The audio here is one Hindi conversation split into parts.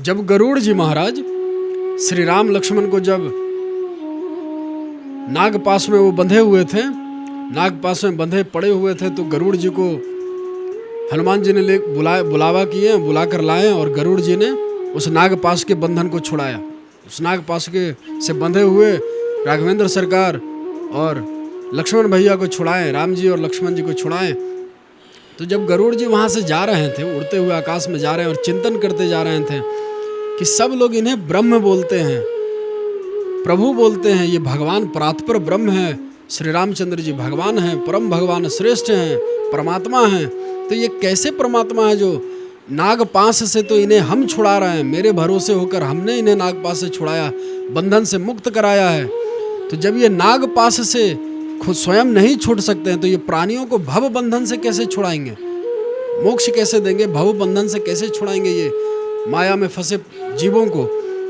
जब गरुड़ जी महाराज श्री राम लक्ष्मण को जब नागपाश में वो बंधे हुए थे, नागपाश में बंधे पड़े हुए थे, तो गरुड़ जी को हनुमान जी ने बुलावा किए, बुला कर लाए और गरुड़ जी ने उस नागपाश के बंधन को छुड़ाया। उस नागपाश के से बंधे हुए राघवेंद्र सरकार और लक्ष्मण भैया को छुड़ाएं, राम जी और लक्ष्मण जी को छुड़ाएं। तो जब गरुड़ जी वहाँ से जा रहे थे, उड़ते हुए आकाश में जा रहे हैं और चिंतन करते जा रहे थे कि सब लोग इन्हें ब्रह्म बोलते हैं, प्रभु बोलते हैं, ये भगवान परात्पर ब्रह्म है, श्री रामचंद्र जी भगवान हैं, परम भगवान श्रेष्ठ हैं, परमात्मा हैं। तो ये कैसे परमात्मा है जो नागपाश से तो इन्हें हम छुड़ा रहे हैं, मेरे भरोसे होकर हमने इन्हें नागपाश से छुड़ाया, बंधन से मुक्त कराया है। तो जब ये नागपाश से खुद स्वयं नहीं छूट सकते हैं तो ये प्राणियों को भव बंधन से कैसे छुड़ाएंगे, मोक्ष कैसे देंगे, भव बंधन से कैसे छुड़ाएंगे ये माया में फंसे जीवों को।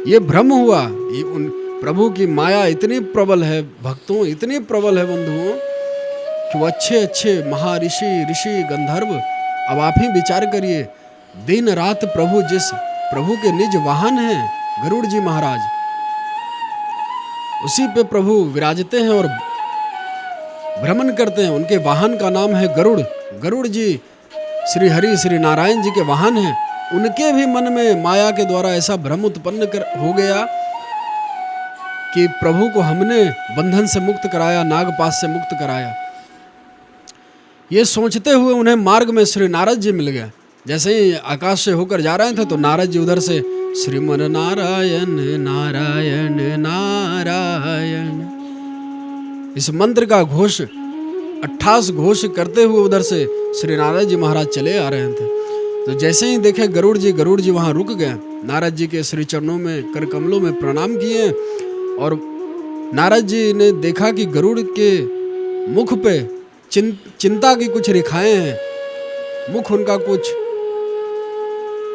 ये भ्रम हुआ। ये उन प्रभु की माया इतनी प्रबल है भक्तों, इतनी प्रबल है बंधुओं कि वो अच्छे अच्छे महर्षि, ऋषि, गंधर्व, अब आप ही विचार करिए, दिन रात प्रभु जिस प्रभु के निज वाहन हैं गरुड़ जी महाराज, उसी पे प्रभु विराजते हैं और भ्रमण करते हैं। उनके वाहन का नाम है गरुड़। गरुड़ जी श्री हरि श्री नारायण जी के वाहन हैं। उनके भी मन में माया के द्वारा ऐसा भ्रम उत्पन्न हो गया कि प्रभु को हमने बंधन से मुक्त कराया, नागपाश से मुक्त कराया। ये सोचते हुए उन्हें मार्ग में श्री नारद जी मिल गए। जैसे ही आकाश से होकर जा रहे थे तो नारद जी उधर से श्रीमन नारायण नारायण नारायण इस मंत्र का घोष 28 घोष करते हुए उधर से श्री नारद जी महाराज चले आ रहे थे। तो जैसे ही देखे गरुड़ जी वहाँ रुक गए, नारद जी के श्री चरणों में कर कमलों में प्रणाम किए और नारद जी ने देखा कि गरुड़ के मुख पे चिंता की कुछ रेखाएं हैं, मुख उनका कुछ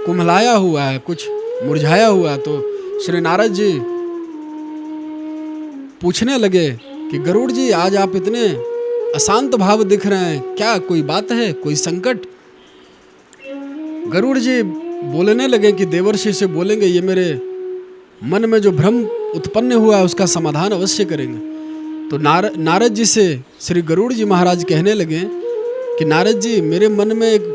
कुम्हलाया हुआ है, कुछ मुरझाया हुआ है। तो श्री नारद जी पूछने लगे कि गरुड़ जी आज आप इतने अशांत भाव दिख रहे हैं, क्या कोई बात है, कोई संकट? गरुड़ जी बोलने लगे कि देवर्षि से बोलेंगे, ये मेरे मन में जो भ्रम उत्पन्न हुआ है उसका समाधान अवश्य करेंगे। तो नारद जी से श्री गरुड़ जी महाराज कहने लगे कि नारद जी मेरे मन में एक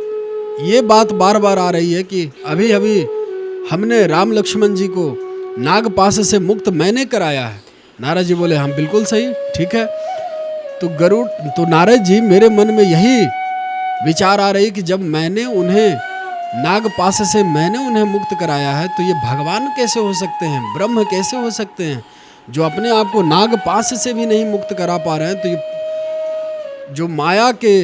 ये बात बार बार आ रही है कि अभी अभी हमने राम लक्ष्मण जी को नागपाश से मुक्त मैंने कराया है। नारद जी बोले हम बिल्कुल सही, ठीक है। तो नारद जी मेरे मन में यही विचार आ रही कि जब मैंने उन्हें नागपाश से मैंने उन्हें मुक्त कराया है तो ये भगवान कैसे हो सकते हैं, ब्रह्म कैसे हो सकते हैं जो अपने आप को नागपाश से भी नहीं मुक्त करा पा रहे हैं। तो ये जो माया के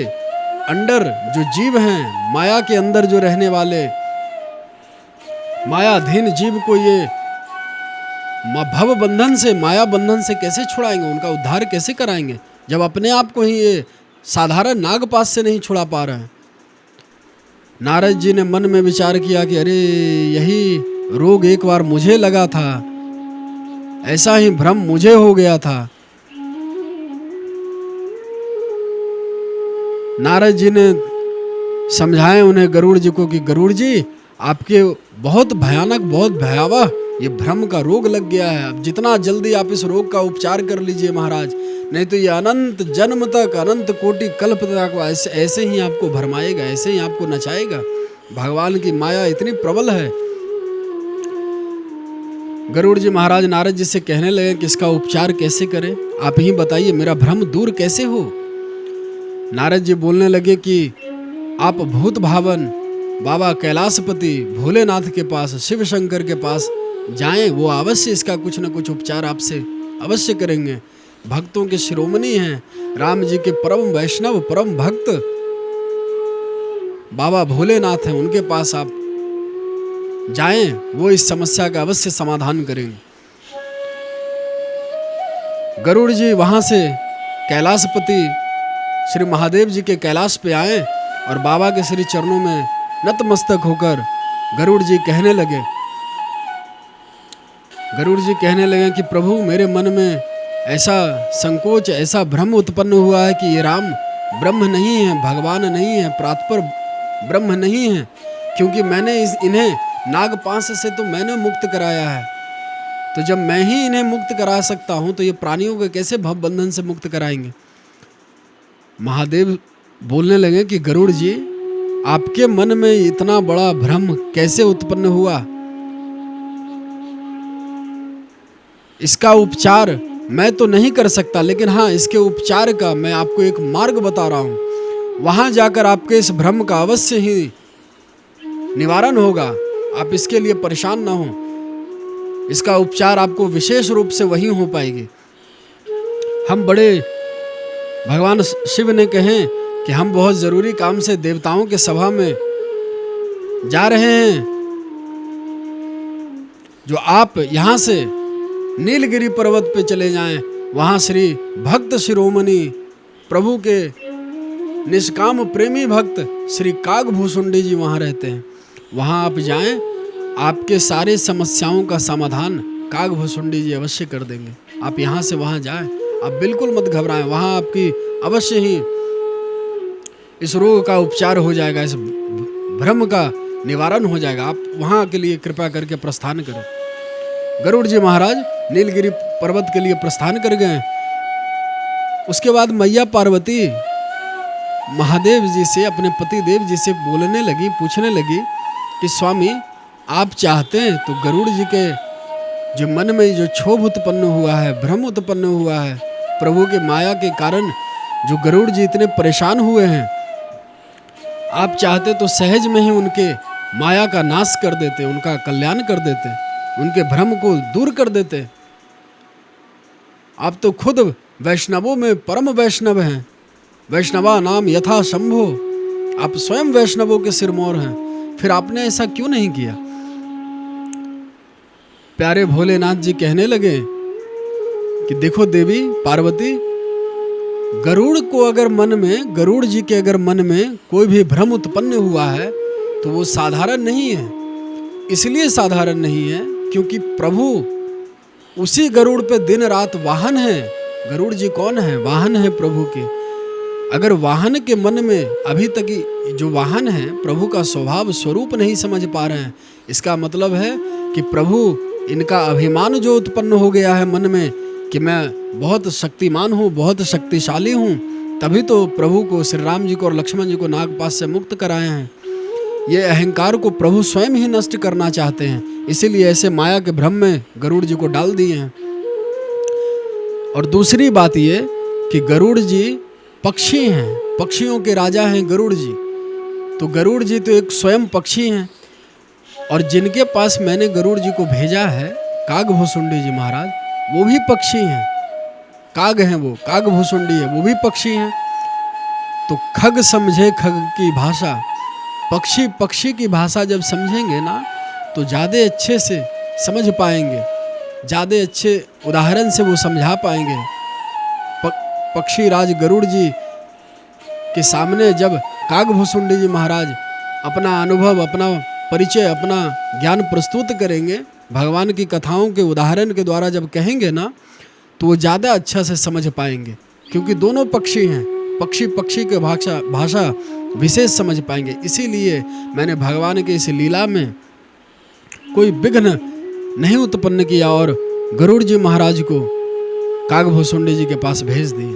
अंदर जो जीव हैं, माया के अंदर जो रहने वाले मायाधीन जीव को ये भव बंधन से, माया बंधन से कैसे छुड़ाएंगे, उनका उद्धार कैसे कराएंगे जब अपने आप को ही ये साधारण नागपाश से नहीं छुड़ा पा रहे हैं। नारद जी ने मन में विचार किया कि अरे यही रोग एक बार मुझे लगा था, ऐसा ही भ्रम मुझे हो गया था। नारद जी ने समझाए उन्हें गरुड़ जी को कि गरुड़ जी आपके बहुत भयानक, बहुत भयावह ये भ्रम का रोग लग गया है। अब जितना जल्दी आप इस रोग का उपचार कर लीजिए महाराज, नहीं तो ये अनंत जन्म तक, अनंत कोटि कल्प तक ऐसे ही आपको भरमाएगा, ऐसे ही आपको नचाएगा। भगवान की माया इतनी प्रबल है। गरुड़ जी महाराज नारद जी से कहने लगे कि इसका उपचार कैसे करें, आप ही बताइए, मेरा भ्रम दूर कैसे हो। नारद जी बोलने लगे कि आप भूत भावन बाबा कैलाशपति भोलेनाथ के पास, शिव शंकर के पास जाएं, वो अवश्य इसका कुछ न कुछ उपचार आपसे अवश्य करेंगे। भक्तों के शिरोमणि हैं, राम जी के परम वैष्णव, परम भक्त बाबा भोलेनाथ हैं, उनके पास आप जाएं, वो इस समस्या का अवश्य समाधान करेंगे। गरुड़ जी वहां से कैलाशपति श्री महादेव जी के कैलाश पे आए और बाबा के श्री चरणों में नतमस्तक होकर गरुड़ जी कहने लगे कि प्रभु मेरे मन में ऐसा संकोच, ऐसा भ्रम उत्पन्न हुआ है कि ये राम ब्रह्म नहीं है, भगवान नहीं है, परात्पर ब्रह्म नहीं है, क्योंकि मैंने इन्हें नागपाश से तो मैंने मुक्त कराया है, तो जब मैं ही इन्हें मुक्त करा सकता हूं तो ये प्राणियों को कैसे भव बंधन से मुक्त कराएंगे। महादेव बोलने लगे कि गरुड़ जी, आपके मन में इतना बड़ा भ्रम कैसे उत्पन्न हुआ, इसका उपचार मैं तो नहीं कर सकता, लेकिन हाँ, इसके उपचार का मैं आपको एक मार्ग बता रहा हूं। वहां जाकर आपके इस भ्रम का अवश्य ही निवारण होगा। आप इसके लिए परेशान ना हो, इसका उपचार आपको विशेष रूप से वहीं हो पाएगी। हम बड़े भगवान शिव ने कहे कि हम बहुत जरूरी काम से देवताओं के सभा में जा रहे हैं, जो आप यहां से नीलगिरी पर्वत पे चले जाएं, वहां श्री भक्त शिरोमणि प्रभु के निष्काम प्रेमी भक्त श्री कागभूषुंडी जी वहां रहते हैं। वहां आप जाएं, आपके सारे समस्याओं का समाधान कागभूषुंडी जी अवश्य कर देंगे। आप यहाँ से वहाँ जाएं, आप बिल्कुल मत घबराएं, वहाँ आपकी अवश्य ही इस रोग का उपचार हो जाएगा, इस भ्रम का निवारण हो जाएगा। आप वहाँ के लिए कृपा करके प्रस्थान करें। गरुड़ जी महाराज नीलगिरी पर्वत के लिए प्रस्थान कर गए। उसके बाद मैया पार्वती महादेव जी से, अपने पति देव जी से बोलने लगी, पूछने लगी कि स्वामी, आप चाहते हैं तो गरुड़ जी के जो मन में जो क्षोभ उत्पन्न हुआ है, भ्रम उत्पन्न हुआ है, प्रभु के माया के कारण जो गरुड़ जी इतने परेशान हुए हैं, आप चाहते तो सहज में ही उनके माया का नाश कर देते, उनका कल्याण कर देते, उनके भ्रम को दूर कर देते। आप तो खुद वैष्णवों में परम वैष्णव हैं, वैष्णवा नाम यथा शंभो, आप स्वयं वैष्णवों के सिरमौर हैं, फिर आपने ऐसा क्यों नहीं किया। प्यारे भोलेनाथ जी कहने लगे कि देखो देवी पार्वती, गरुड़ को अगर मन में, गरुड़ जी के अगर मन में कोई भी भ्रम उत्पन्न हुआ है तो वो साधारण नहीं है। इसलिए साधारण नहीं है क्योंकि प्रभु उसी गरुड़ पे दिन रात वाहन है। गरुड़ जी कौन है? वाहन है प्रभु के। अगर वाहन के मन में अभी तक जो वाहन है प्रभु का स्वभाव स्वरूप नहीं समझ पा रहे हैं, इसका मतलब है कि प्रभु, इनका अभिमान जो उत्पन्न हो गया है मन में कि मैं बहुत शक्तिमान हूँ, बहुत शक्तिशाली हूँ, तभी तो प्रभु को, श्री राम जी को और लक्ष्मण जी को नागपाश से मुक्त कराए हैं। ये अहंकार को प्रभु स्वयं ही नष्ट करना चाहते हैं, इसीलिए ऐसे माया के भ्रम में गरुड़ जी को डाल दिए हैं। और दूसरी बात ये कि गरुड़ जी पक्षी हैं, पक्षियों के राजा हैं गरुड़ जी। तो गरुड़ जी तो एक स्वयं पक्षी हैं, और जिनके पास मैंने गरुड़ जी को भेजा है, कागभूषुंडी जी महाराज, वो भी पक्षी हैं, काग हैं वो, कागभूषुंडी है, वो भी पक्षी हैं। तो खग समझे खग की भाषा, पक्षी पक्षी की भाषा जब समझेंगे ना तो ज़्यादा अच्छे से समझ पाएंगे, ज़्यादा अच्छे उदाहरण से वो समझा पाएंगे। पक्षी राज गरुड़ जी के सामने जब कागभूषुंडी जी महाराज अपना अनुभव, अपना परिचय, अपना ज्ञान प्रस्तुत करेंगे, भगवान की कथाओं के उदाहरण के द्वारा जब कहेंगे ना, तो वो ज़्यादा अच्छा से समझ पाएंगे, क्योंकि दोनों पक्षी हैं, पक्षी पक्षी के भाषा विशेष समझ पाएंगे। इसीलिए मैंने भगवान के इस लीला में कोई विघ्न नहीं उत्पन्न किया और गरुड़ जी महाराज को कागभूषुंडी जी के पास भेज दिए।